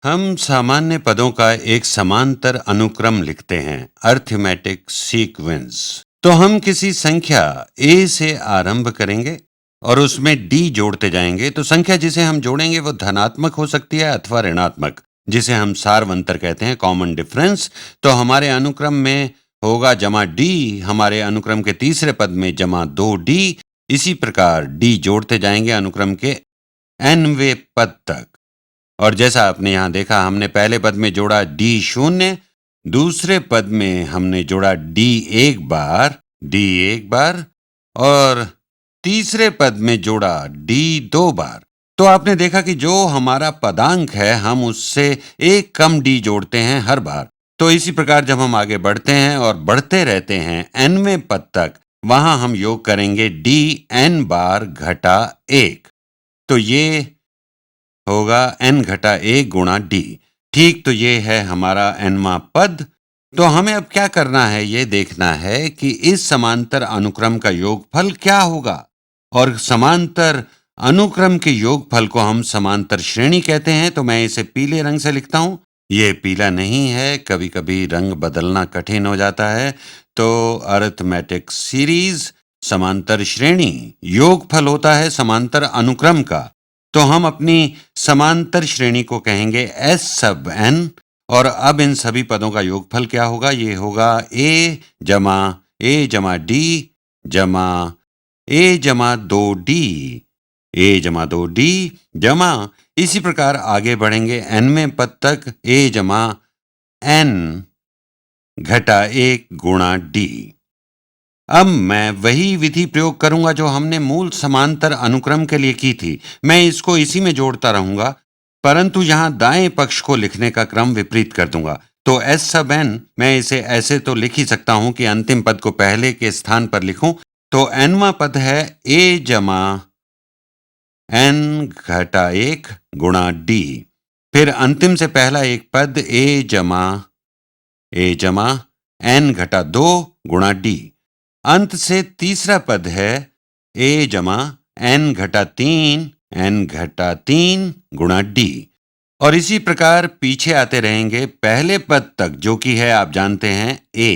हम सामान्य पदों का एक समांतर अनुक्रम लिखते हैं, अरिथमेटिक सीक्वेंस। तो हम किसी संख्या a से आरंभ करेंगे और उसमें d जोड़ते जाएंगे। तो संख्या जिसे हम जोड़ेंगे वो धनात्मक हो सकती है अथवा ऋणात्मक, जिसे हम सार्वंतर कहते हैं, कॉमन डिफरेंस। तो हमारे अनुक्रम में होगा जमा d, हमारे अनुक्रम के तीसरे पद में जमा 2d। इसी प्रकार d जोड़ते जाएंगे अनुक्रम के nवें पद तक। और जैसा आपने यहां देखा, हमने पहले पद में जोड़ा d0, दूसरे पद में हमने जोड़ा d1 बार और तीसरे पद में जोड़ा d2 बार। तो आपने देखा कि जो हमारा पदांक है हम उससे एक कम d जोड़ते हैं हर बार। तो इसी प्रकार जब हम आगे बढ़ते हैं और बढ़ते रहते हैं nवें पद तक, वहां हम योग करेंगे dn बार घटा 1। तो ये होगा n घटा 1 गुणा d। ठीक, तो ये है हमारा nवां पद। तो हमें अब क्या करना है, ये देखना है कि इस समांतर अनुक्रम का योगफल क्या होगा। और समांतर अनुक्रम के योगफल को हम समांतर श्रेणी कहते हैं। तो मैं इसे पीले रंग से लिखता हूं। ये पीला नहीं है, कभी कभी रंग बदलना कठिन हो जाता है। तो अरिथमेटिक सीरीज समांतर श्रेणी, योगफल होता है समांतर अनुक्रम का। तो हम अपनी समांतर श्रेणी को कहेंगे S सब n। और अब इन सभी पदों का योगफल क्या होगा, ये होगा a जमा d जमा a जमा 2d, a जमा 2d जमा, इसी प्रकार आगे बढ़ेंगे nवें पद तक a जमा n घटा 1 गुणा d। अब मैं वही विधि प्रयोग करूंगा जो हमने मूल समांतर अनुक्रम के लिए की थी। मैं इसको इसी में जोड़ता रहूंगा, परंतु यहां दाएं पक्ष को लिखने का क्रम विपरीत कर दूंगा। तो S सब n, मैं इसे ऐसे तो लिख ही सकता हूं कि अंतिम पद को पहले के स्थान पर लिखूं। तो nवां पद है a जमा n घटा 1 गुणा d। फिर अंतिम से पहला एक पद a जमा n घटा 2 गुणा d। अंत से तीसरा पद है a जमा n घटा 3 गुणा d। और इसी प्रकार पीछे आते रहेंगे पहले पद तक, जो कि है, आप जानते हैं, a।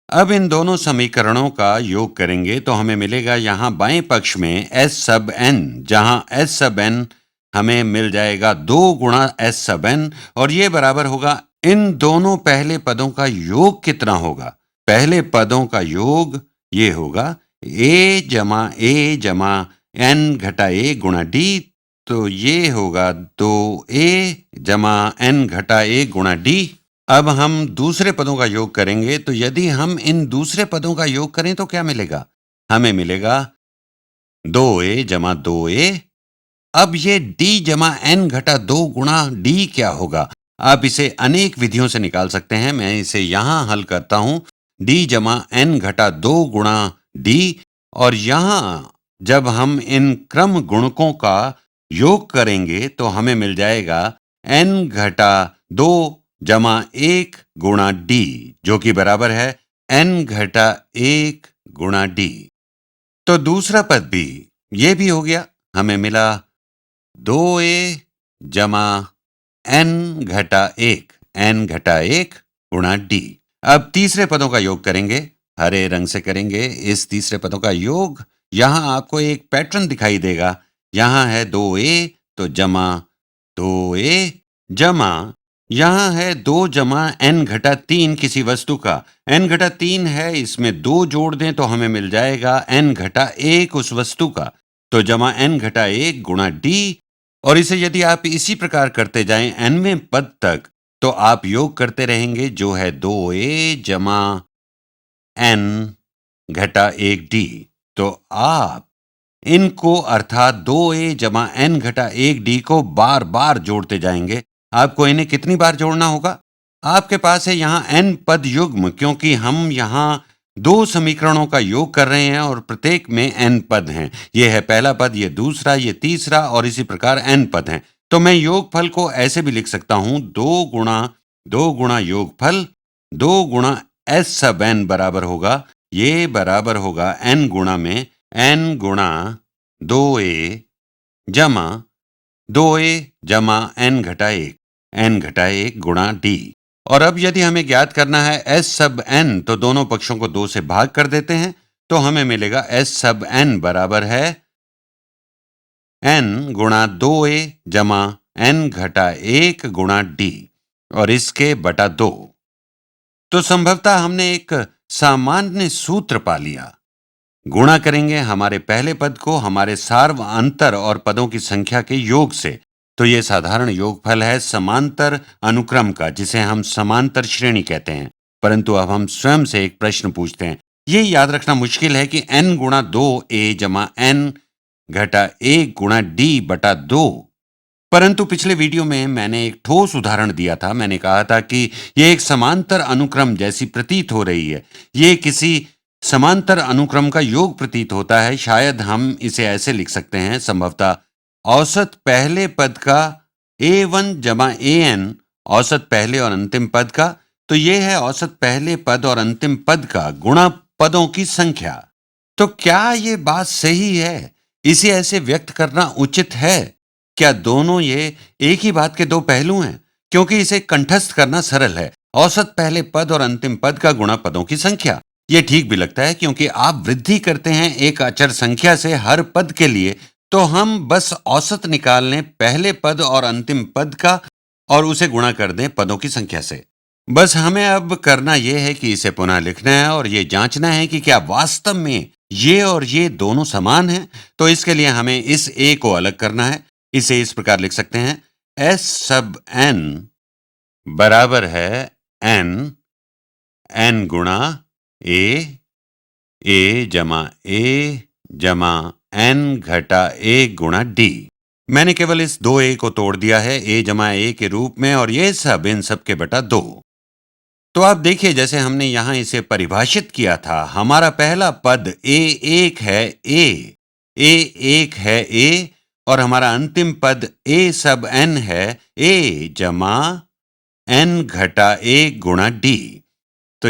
अब इन दोनों समीकरणों का योग करेंगे तो हमें मिलेगा यहां बाएं पक्ष में s सब n, जहां s सब n हमें मिल जाएगा 2 गुणा s सब n। और ये बराबर होगा, इन दोनों पहले पदों का योग कितना होगा। पहले पदों का योग ये होगा a जमा n घटा 1 गुणा d। तो ये होगा 2a जमा n घटा 1 गुणा d। अब हम दूसरे पदों का योग करेंगे। तो यदि हम इन दूसरे पदों का योग करें तो क्या मिलेगा, हमें मिलेगा 2a जमा 2a। अब ये d जमा n घटा 2 गुणा d क्या होगा, आप इसे अनेक विधियों से निकाल सकते हैं। मैं इसे यहां हल करता हूं, d जमा n घटा 2 गुणा d। और यहां जब हम इन क्रम गुणकों का योग करेंगे तो हमें मिल जाएगा n घटा 2 जमा 1 गुणा d, जो कि बराबर है n घटा 1 गुणा d। तो दूसरा पद भी, ये भी हो गया, हमें मिला 2a जमा n घटा 1 गुणा d। अब तीसरे पदों का योग करेंगे, हरे रंग से करेंगे इस तीसरे पदों का योग। यहां आपको एक पैटर्न दिखाई देगा, यहां है 2a, तो जमा 2a जमा, यहां है 2 जमा n घटा 3 किसी वस्तु का। n घटा 3 है, इसमें 2 जोड़ दें तो हमें मिल जाएगा n घटा 1 उस वस्तु का। तो जमा n घटा 1 गुणा d। और इसे यदि आप इसी प्रकार करते जाएं nवें पद तक, तो आप योग करते रहेंगे, जो है 2a जमा n घटा 1d। तो आप इनको अर्थात 2a जमा n घटा 1d को बार बार जोड़ते जाएंगे। आपको इन्हें कितनी बार जोड़ना होगा, आपके पास है यहाँ n पद युग्म, क्योंकि हम यहाँ 2 समीकरणों का योग कर रहे हैं और प्रत्येक में n पद हैं। ये है पहला पद, ये दूसरा, ये तीसरा, और इसी प्रकार n पद हैं। तो मैं योगफल को ऐसे भी लिख सकता हूं, 2 गुणा योगफल 2 गुणा s सब n बराबर होगा, ये बराबर होगा n गुणा में n गुणा 2a जमा 2a जमा n घटा 1, n घटा 1 गुणा d। और अब यदि हमें ज्ञात करना है s सब n, तो दोनों पक्षों को 2 से भाग कर देते हैं, तो हमें मिलेगा s सब n बराबर है n गुणा 2a जमा n घटा 1 गुणा d और इसके बटा 2। तो संभवतः हमने एक सामान्य सूत्र पा लिया। गुणा करेंगे हमारे पहले पद को हमारे सार्व अंतर और पदों की संख्या के योग से, तो यह साधारण योगफल है समांतर अनुक्रम का, जिसे हम समांतर श्रेणी कहते हैं। परंतु अब हम स्वयं से एक प्रश्न पूछते हैं। ये याद रखना मुश्किल है कि n गुणा 2a जमा n घटा 1 गुणा d बटा 2। परंतु पिछले वीडियो में मैंने एक ठोस उदाहरण दिया था। मैंने कहा था कि यह एक समांतर अनुक्रम जैसी प्रतीत हो रही है। ये किसी समांतर अनुक्रम का योग प्रतीत होता है। शायद हम इसे ऐसे लिख सकते हैं, संभवतः औसत पहले पद का a1 जमा an, औसत पहले और अंतिम पद का, तो यह है औसत पहले पद और अंतिम पद का गुणा पदों की संख्या। तो क्या ये बात सही है? इसे ऐसे व्यक्त करना उचित है? क्या दोनों ये एक ही बात के दो पहलू हैं? क्योंकि इसे कंठस्थ करना सरल है। औसत पहले पद और अंतिम पद का गुणा पदों की संख्या। ये ठीक भी लगता है, क्योंकि आप वृद्धि करते हैं एक अचर संख्या से हर पद के लिए, तो हम बस औसत निकाल लें पहले पद और अंतिम पद का और उसे गुणा कर दें पदों की संख्या से। बस हमें अब करना यह है कि इसे पुनः लिखना है और ये जांचना है कि क्या वास्तव में ये और ये दोनों समान हैं। तो इसके लिए हमें इस a को अलग करना है। इसे इस प्रकार लिख सकते हैं, s सब n बराबर है n गुणा a जमा n घटा 1 गुणा d। मैंने केवल इस 2a को तोड़ दिया है a जमा a के रूप में, और ये सब इन सब के बटा 2। तो आप देखिए, जैसे हमने यहां इसे परिभाषित किया था, हमारा पहला पद a1 है a और हमारा अंतिम पद a सब n है a जमा n घटा 1 गुणा d। तो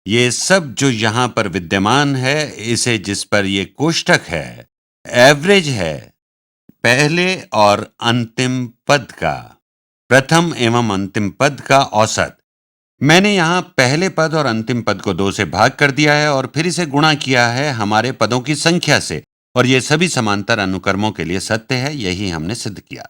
ये सब जो यहां पर विद्यमान है, इसे जिस पर ये कोष्ठक है, एवरेज है पहले और अंतिम पद का, प्रथम एवं अंतिम पद का औसत। मैंने यहां पहले पद और अंतिम पद को 2 से भाग कर दिया है और फिर इसे गुणा किया है हमारे पदों की संख्या से, और ये सभी समांतर अनुक्रमों के लिए सत्य है। यही हमने सिद्ध किया।